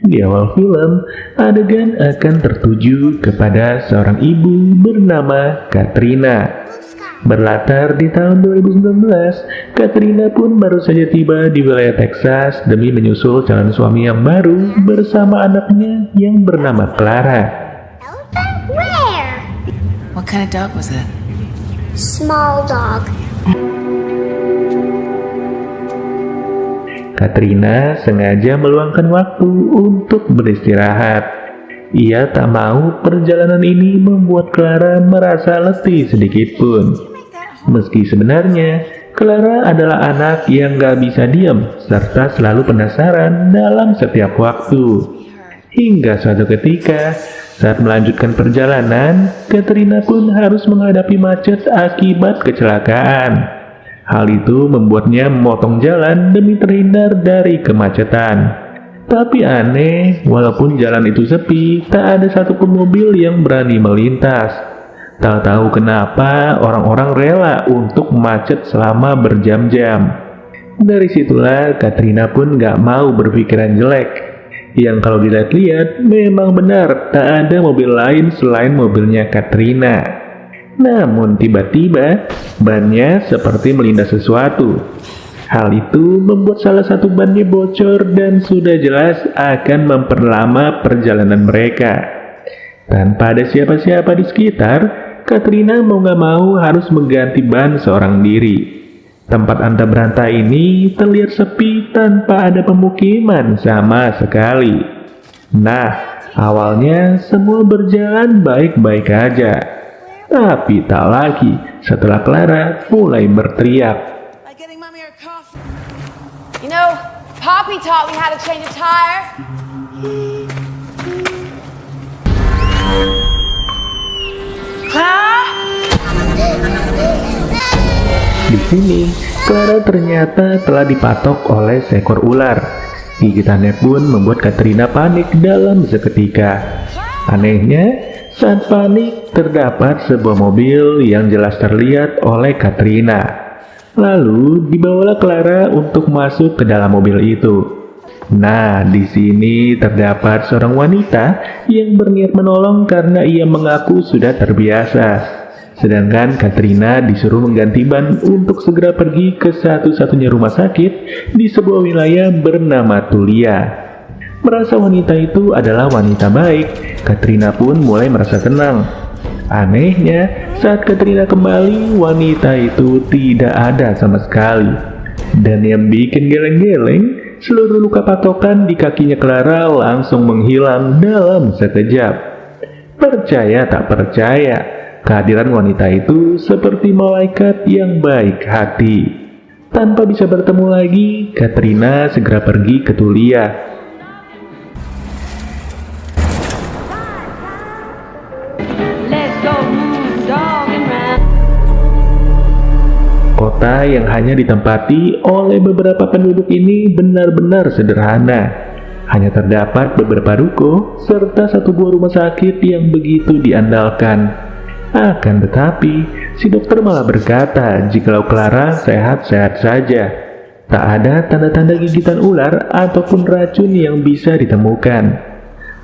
Di awal film, adegan akan tertuju kepada seorang ibu bernama Katrina. Berlatar di tahun 2019, Katrina pun baru saja tiba di wilayah Texas demi menyusul calon suami yang baru bersama anaknya yang bernama Clara. Where? What kind of dog was it? Small dog. Katrina sengaja meluangkan waktu untuk beristirahat. Ia tak mau perjalanan ini membuat Clara merasa letih sedikit pun. Meski sebenarnya, Clara adalah anak yang gak bisa diam serta selalu penasaran dalam setiap waktu. Hingga suatu ketika, saat melanjutkan perjalanan, Katrina pun harus menghadapi macet akibat kecelakaan. Hal itu membuatnya memotong jalan demi terhindar dari kemacetan. Tapi aneh, walaupun jalan itu sepi, tak ada satupun mobil yang berani melintas. Tak tahu kenapa orang-orang rela untuk macet selama berjam-jam. Dari situlah Katrina pun gak mau berpikiran jelek. Yang kalau dilihat-lihat, memang benar tak ada mobil lain selain mobilnya Katrina. Namun tiba-tiba, bannya seperti melindas sesuatu. Hal itu membuat salah satu bannya bocor dan sudah jelas akan memperlama perjalanan mereka. Tanpa ada siapa-siapa di sekitar, Katrina mau gak mau harus mengganti ban seorang diri. Tempat anta berantai ini terlihat sepi tanpa ada pemukiman sama sekali. Nah, awalnya semua berjalan baik-baik aja. Tapi tak lagi setelah Clara mulai berteriak. You know, Poppy taught me how to change a tire. Clara? Di sini, Clara ternyata telah dipatok oleh seekor ular. Gigitannya pun membuat Katrina panik dalam seketika. Anehnya, saat panik, terdapat sebuah mobil yang jelas terlihat oleh Katrina. Lalu, dibawalah Clara untuk masuk ke dalam mobil itu. Nah, di sini terdapat seorang wanita yang berniat menolong karena ia mengaku sudah terbiasa. Sedangkan Katrina disuruh mengganti ban untuk segera pergi ke satu-satunya rumah sakit di sebuah wilayah bernama Tulia. Merasa wanita itu adalah wanita baik, Katrina pun mulai merasa tenang. Anehnya, saat Katrina kembali, wanita itu tidak ada sama sekali. Dan yang bikin geleng-geleng, seluruh luka patokan di kakinya Clara langsung menghilang dalam sekejap. Percaya tak percaya, kehadiran wanita itu seperti malaikat yang baik hati. Tanpa bisa bertemu lagi, Katrina segera pergi ke Tulia. Kota yang hanya ditempati oleh beberapa penduduk ini benar-benar sederhana. Hanya terdapat beberapa ruko serta satu buah rumah sakit yang begitu diandalkan. Akan tetapi, si dokter malah berkata jikalau Clara sehat-sehat saja. Tak ada tanda-tanda gigitan ular ataupun racun yang bisa ditemukan.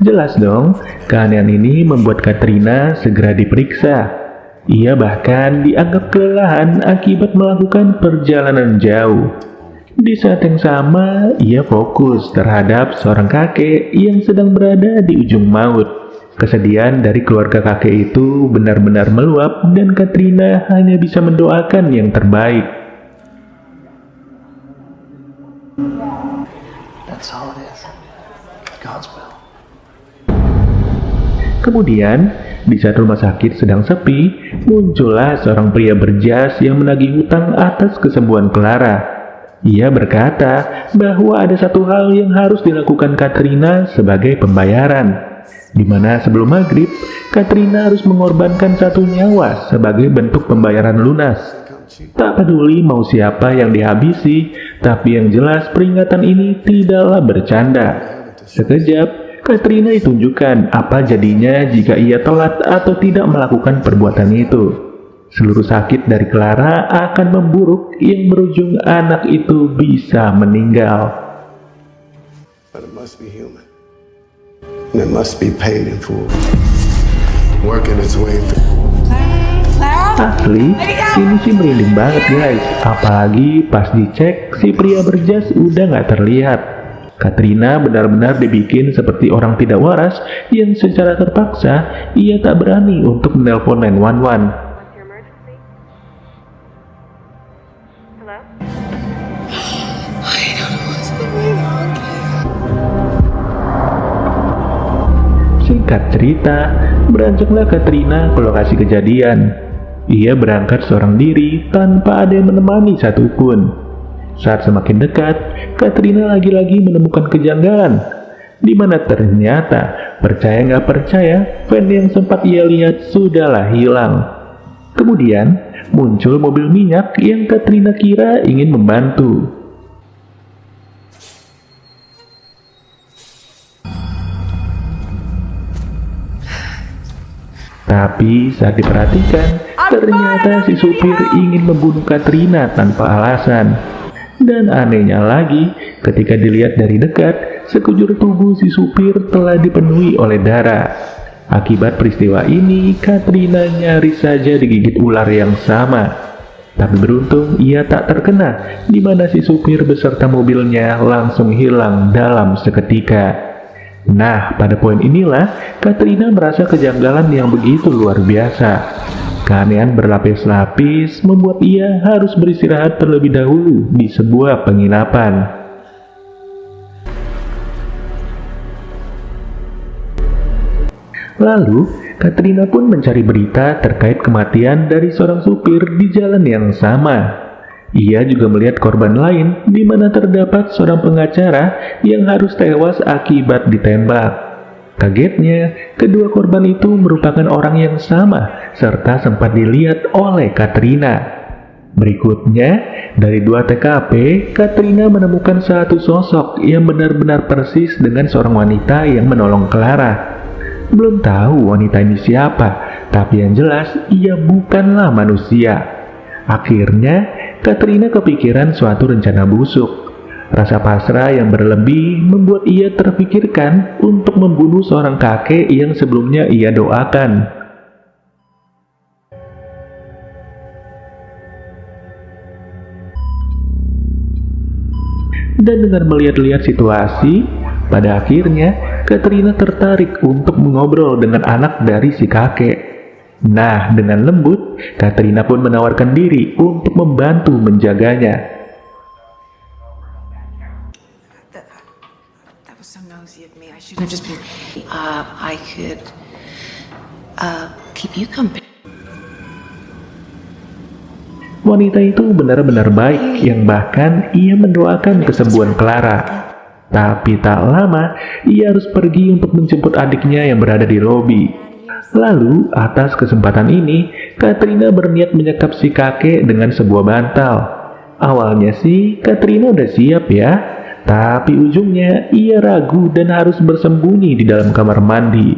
Jelas dong, keanehan ini membuat Katrina segera diperiksa. Ia bahkan dianggap kelelahan akibat melakukan perjalanan jauh. Di saat yang sama, ia fokus terhadap seorang kakek yang sedang berada di ujung maut. Kesedihan dari keluarga kakek itu benar-benar meluap dan Katrina hanya bisa mendoakan yang terbaik. That's all it is. God's will. Kemudian, di saat rumah sakit sedang sepi, muncullah seorang pria berjas yang menagih hutang atas kesembuhan Clara. Ia berkata bahwa ada satu hal yang harus dilakukan Katrina sebagai pembayaran, di mana sebelum maghrib, Katrina harus mengorbankan satu nyawa sebagai bentuk pembayaran lunas. Tak peduli mau siapa yang dihabisi, tapi yang jelas peringatan ini tidaklah bercanda. Sekejap, Katrina ditunjukkan apa jadinya jika ia telat atau tidak melakukan perbuatan itu. Seluruh sakit dari Clara akan memburuk yang berujung anak itu bisa meninggal. But it must be human. that must be paid in full, working its way through. Asli, ini sih merinding banget guys. Apalagi pas dicek, si pria berjas udah nggak terlihat. Katrina benar-benar dibikin seperti orang tidak waras yang secara terpaksa ia tak berani untuk menelpon 911. Singkat cerita, beranjaklah Katrina ke lokasi kejadian. Ia berangkat seorang diri tanpa ada yang menemani satupun. Saat semakin dekat, Katrina lagi-lagi menemukan kejanggalan, di mana ternyata, percaya nggak percaya, van yang sempat ia lihat sudahlah hilang. Kemudian, muncul mobil minyak yang Katrina kira ingin membantu. Tapi saat diperhatikan, ternyata si supir ingin membunuh Katrina tanpa alasan. Dan anehnya lagi, ketika dilihat dari dekat, sekujur tubuh si supir telah dipenuhi oleh darah. Akibat peristiwa ini, Katrina nyaris saja digigit ular yang sama. Tapi beruntung ia tak terkena, di mana si supir beserta mobilnya langsung hilang dalam seketika. Nah, pada poin inilah, Katrina merasa kejanggalan yang begitu luar biasa. Keanehan berlapis-lapis membuat ia harus beristirahat terlebih dahulu di sebuah penginapan. Lalu, Katrina pun mencari berita terkait kematian dari seorang supir di jalan yang sama. Ia juga melihat korban lain di mana terdapat seorang pengacara yang harus tewas akibat ditembak. Kagetnya, kedua korban itu merupakan orang yang sama serta sempat dilihat oleh Katrina. Berikutnya, dari 2 TKP, Katrina menemukan satu sosok yang benar-benar persis dengan seorang wanita yang menolong Clara. Belum tahu wanita ini siapa, tapi yang jelas ia bukanlah manusia. Akhirnya, Katrina kepikiran suatu rencana busuk. Rasa pasrah yang berlebih membuat ia terpikirkan untuk membunuh seorang kakek yang sebelumnya ia doakan. Dan dengan melihat-lihat situasi, pada akhirnya Katrina tertarik untuk mengobrol dengan anak dari si kakek. Nah, dengan lembut, Katrina pun menawarkan diri untuk membantu menjaganya. That was so nosy of me. I should have just been. I could keep you company. Wanita itu benar-benar baik, yang bahkan ia mendoakan kesembuhan Clara. Tapi tak lama, ia harus pergi untuk menjemput adiknya yang berada di lobi. Lalu, atas kesempatan ini, Katrina berniat menyekap si kakek dengan sebuah bantal. Awalnya sih, Katrina udah siap ya, tapi ujungnya ia ragu dan harus bersembunyi di dalam kamar mandi.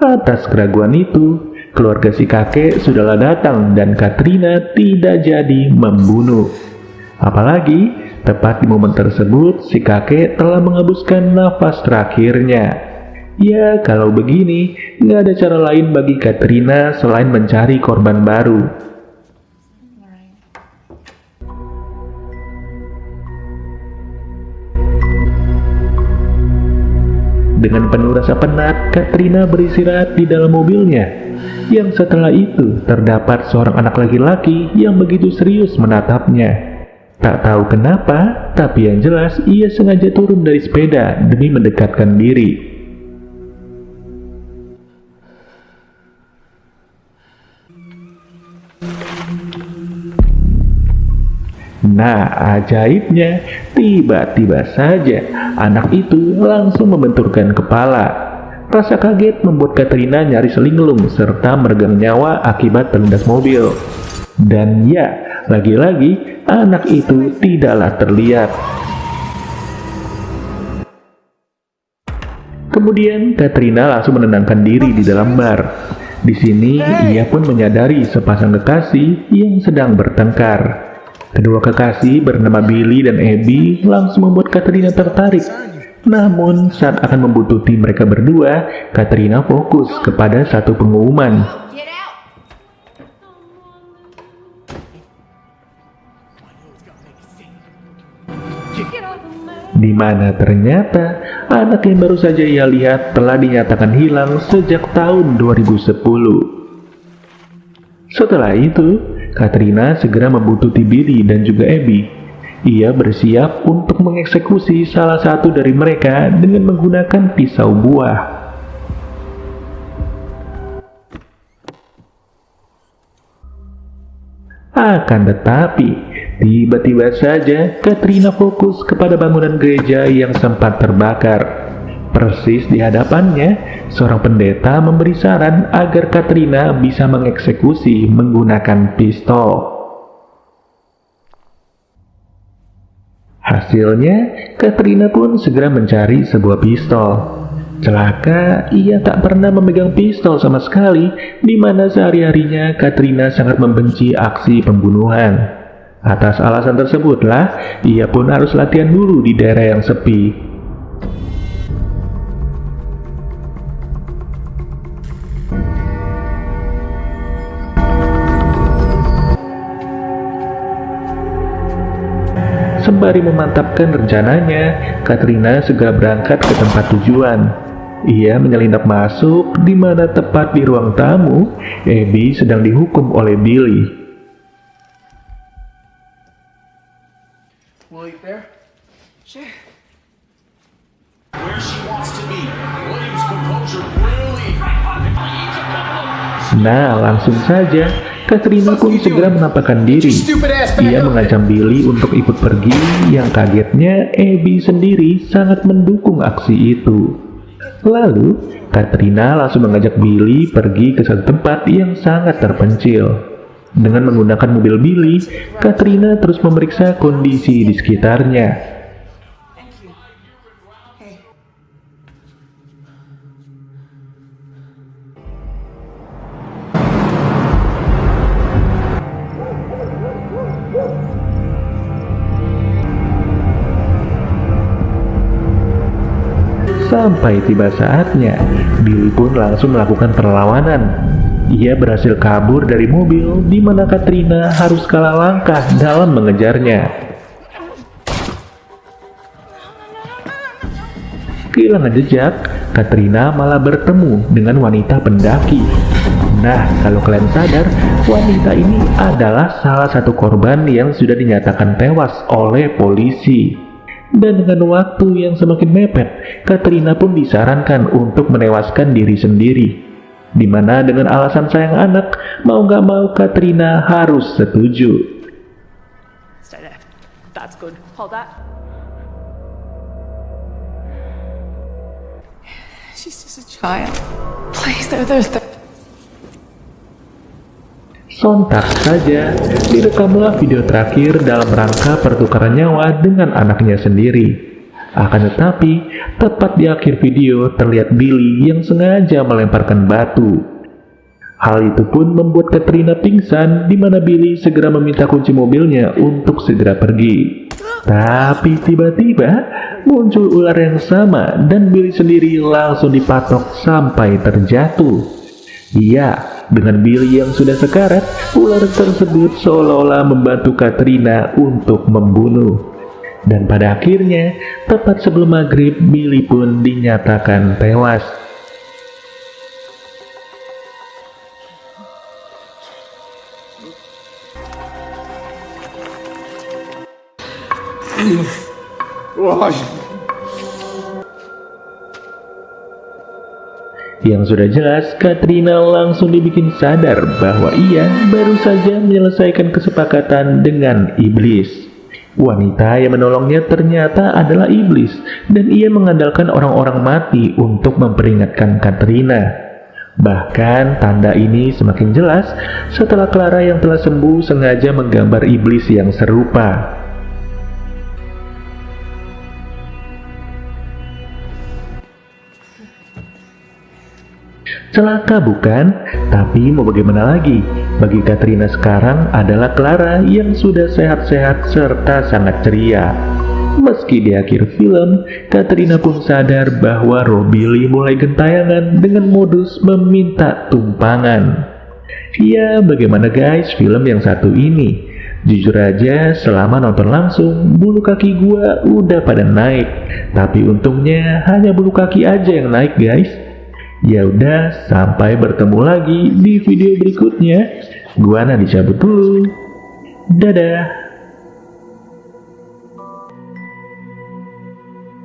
Atas keraguan itu, keluarga si kakek sudahlah datang dan Katrina tidak jadi membunuh. Apalagi, tepat di momen tersebut, si kakek telah menghabiskan nafas terakhirnya. Ya, kalau begini, nggak ada cara lain bagi Katrina selain mencari korban baru. Dengan penuh rasa penat, Katrina beristirahat di dalam mobilnya. Yang setelah itu, terdapat seorang anak laki-laki yang begitu serius menatapnya. Tak tahu kenapa, tapi yang jelas ia sengaja turun dari sepeda demi mendekatkan diri. Nah, ajaibnya, tiba-tiba saja anak itu langsung membenturkan kepala. Rasa kaget membuat Katrina nyaris linglung serta meregang nyawa akibat terlindas mobil. Dan ya, lagi-lagi anak itu tidaklah terlihat. Kemudian Katrina langsung menenangkan diri di dalam bar. Di sini ia pun menyadari sepasang kekasih yang sedang bertengkar. Kedua kekasih bernama Billy dan Abby langsung membuat Katrina tertarik. Namun saat akan membuntuti mereka berdua, Katrina fokus kepada satu pengumuman. Get out! Di mana ternyata anak yang baru saja ia lihat telah dinyatakan hilang sejak tahun 2010. Setelah itu, Katrina segera membuntuti Billy dan juga Abby. Ia bersiap untuk mengeksekusi salah satu dari mereka dengan menggunakan pisau buah. Akan tetapi, tiba-tiba saja Katrina fokus kepada bangunan gereja yang sempat terbakar. Persis di hadapannya, seorang pendeta memberi saran agar Katrina bisa mengeksekusi menggunakan pistol. Hasilnya, Katrina pun segera mencari sebuah pistol. Celaka, ia tak pernah memegang pistol sama sekali, di mana sehari-harinya Katrina sangat membenci aksi pembunuhan. Atas alasan tersebutlah, ia pun harus latihan dulu di daerah yang sepi. Sembari memantapkan rencananya, Katrina segera berangkat ke tempat tujuan. Ia menyelinap masuk, di mana tepat di ruang tamu, Abby sedang dihukum oleh Billy. Will you there? Sure. Where she wants to be. Williams' composure really. Nah, langsung saja, Katrina pun segera menampakkan diri. Ia mengancam Billy untuk ikut pergi, yang kagetnya Abby sendiri sangat mendukung aksi itu. Lalu, Katrina langsung mengajak Billy pergi ke satu tempat yang sangat terpencil. Dengan menggunakan mobil Billy, Katrina terus memeriksa kondisi di sekitarnya. Sampai tiba saatnya, Billy pun langsung melakukan perlawanan. Ia berhasil kabur dari mobil, di mana Katrina harus kalah langkah dalam mengejarnya. Kehilangan jejak, Katrina malah bertemu dengan wanita pendaki. Nah, kalau kalian sadar, wanita ini adalah salah satu korban yang sudah dinyatakan tewas oleh polisi. Dan dengan waktu yang semakin mepet, Katrina pun disarankan untuk menewaskan diri sendiri. Dimana dengan alasan sayang anak, mau gak mau Katrina harus setuju. Stay there. That's good. Hold that. She's just a child. Please, there's. Sontak saja, direkamlah video terakhir dalam rangka pertukaran nyawa dengan anaknya sendiri. Akan tetapi, tepat di akhir video terlihat Billy yang sengaja melemparkan batu. Hal itu pun membuat Katrina pingsan, di mana Billy segera meminta kunci mobilnya untuk segera pergi. Tapi tiba-tiba muncul ular yang sama dan Billy sendiri langsung dipatok sampai terjatuh. Iya, dengan Billy yang sudah sekarat, ular tersebut seolah-olah membantu Katrina untuk membunuh. Dan pada akhirnya, tepat sebelum maghrib, Billy pun dinyatakan tewas. Yang sudah jelas, Katrina langsung dibikin sadar bahwa ia baru saja menyelesaikan kesepakatan dengan iblis. Wanita yang menolongnya ternyata adalah iblis, dan ia mengandalkan orang-orang mati untuk memperingatkan Katrina. Bahkan tanda ini semakin jelas setelah Clara yang telah sembuh sengaja menggambar iblis yang serupa. Celaka bukan? Tapi mau bagaimana lagi? Bagi Katrina sekarang adalah Clara yang sudah sehat-sehat serta sangat ceria. Meski di akhir film, Katrina pun sadar bahwa Robbie Lee mulai gentayangan dengan modus meminta tumpangan. Ya, bagaimana guys film yang satu ini? Jujur aja, selama nonton langsung, bulu kaki gua udah pada naik. Tapi untungnya hanya bulu kaki aja yang naik guys. Ya udah, sampai bertemu lagi di video berikutnya. Gua Nadi cabut dulu. Dadah.